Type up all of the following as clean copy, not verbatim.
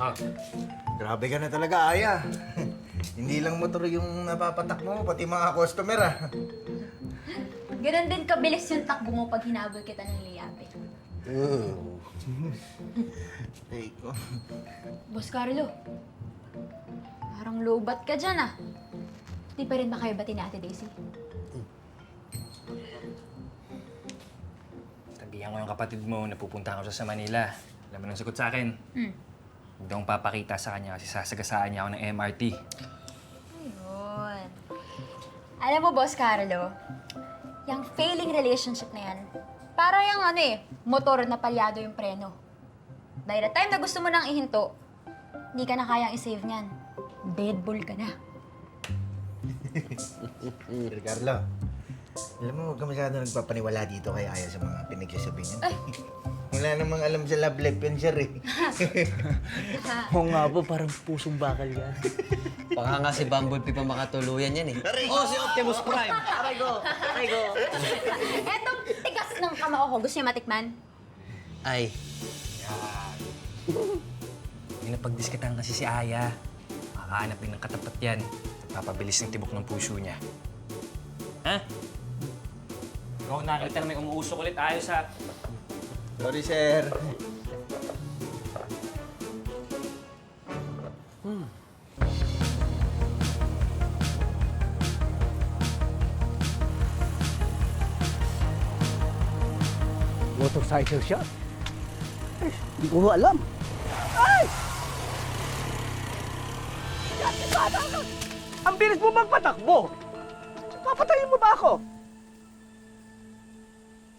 Ah, Grabe ka na talaga, Aya. Hindi lang motor yung napapatak mo, pati mga customer ah. Ganon din kabilis yung takbo mo pag hinabol kita ng liyabe. Ay, ko. Boss Carlo, parang lowbat ka dyan ah. Di pa rin ba kayo bati ni Ate Daisy? sabihan ko yung kapatid mo na pupunta ako sa Manila. Alam mo nang sagot sa akin. Huwag daw akong papakita sa kanya kasi sasagasaan niya ako ng MRT. Ayun. Alam mo, Boss Carlo, yung failing relationship na yan, para yung motor na palyado yung preno. Dahil the time na gusto mo nang ihinto, hindi ka na kayang isave niyan. Deadball ka na. Sir Carlo, alam mo, huwag ka masyado nagpapaniwala dito kay Aya sa mga pinagsasabi niya. Ay! Wala namang alam sa love life yan, sir eh. Oo nga po, parang pusong bakal yan. Baka nga si Bumblebee pa makatuluyan yan eh. Oh, si Optimus Prime! Aray ko! Aray ko! Etong tigas ng kamao ko, gusto niya matikman? Ay, May napagdiskitahan kasi si Aya. Makakahanap din ng katapat yan. Papabilis ng tibok ng puso niya. Ha? Ikaw nakita na may umuusok ulit ayos ha. Sorry, sir. Motorcycle shop? Ay, hindi ko alam. Ay! Ang bilis mo magpatakbo! Papatayin mo ba ako?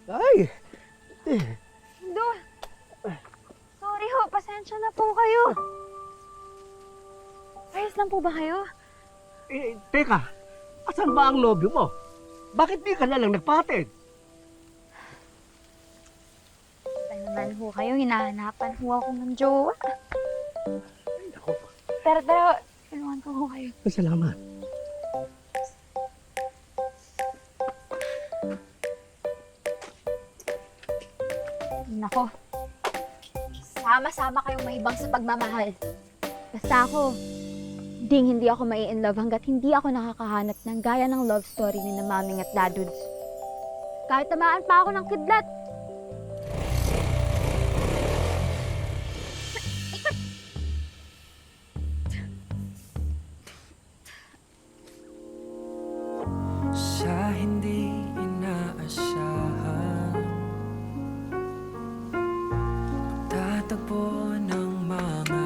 Ay! Idol! Sorry ho, pasensya na po kayo. Ayos lang po ba kayo? Teka, asan ba ang nobyo mo? Bakit di ka na lang nagpatid? Ano naman ho kayo, hinahanapan ho ako ng jowa. Ay, ako pa. Tara, tulungan ko ho kayo. Salamat. Nako, sama-sama kayong mahibang sa pagmamahal. Basta ako, hindi ako mai-inlove hanggat hindi ako nakakahanap ng gaya ng love story ni na Maming at Dadudes. Kahit tamaan pa ako ng kidlat. Sa hindi inaasahan Tatagpo ng mga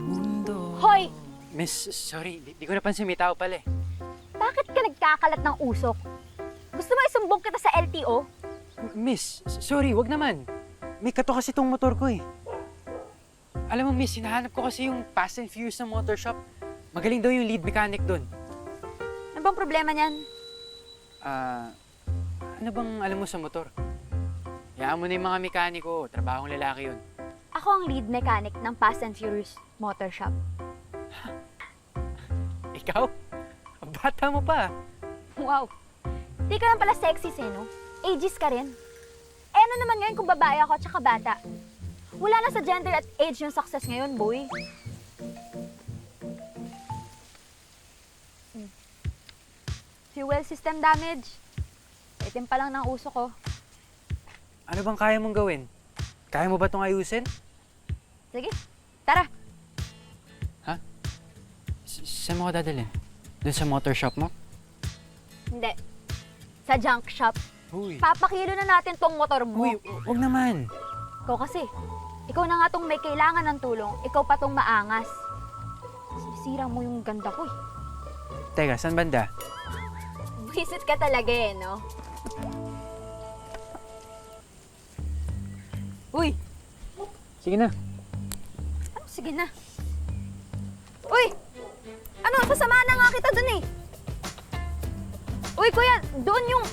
mundo. Hoy! Miss, sorry. Di ko napansin may tao pala eh. Bakit ka nagkakalat ng usok? Gusto mo isumbong kita sa LTO? Miss, sorry. Wag naman. May kato kasi tong motor ko eh. Alam mo, miss, hinahanap ko kasi yung Fast and Furious na motor shop. Magaling daw yung lead mechanic doon. Ano bang problema niyan? Ano bang alam mo sa motor? Hayaan mo na yung mga mekaniko. Trabahong lalaki yun. Ako ang lead mechanic ng Fast and Furious Motor Shop. Ikaw? Ang bata mo pa. Wow! Di ka lang pala sexy, no? Ages ka rin. Eh ano naman ngayon kung babae ako at saka bata? Wala na sa gender at age yung success ngayon, boy. Fuel system damage. Itim pa lang ng uso ko. Ano bang kaya mong gawin? Kaya mo ba itong ayusin? Sige, tara. Saan mo ka dadalhin? Doon sa motor shop mo? Hindi. Sa junk shop. Uy. Papakilo na natin tong motor mo. Uy, wag naman. Ikaw kasi. Ikaw na nga tong may kailangan ng tulong. Ikaw pa tong maangas. Sisira mo yung ganda ko eh. Teka, saan banda? Visit ka talaga eh, no? Uy! Sige na. Ano? Sige na. Uy! Ano? Sasamahan na nga kita dun eh. Uy, kuya, doon yung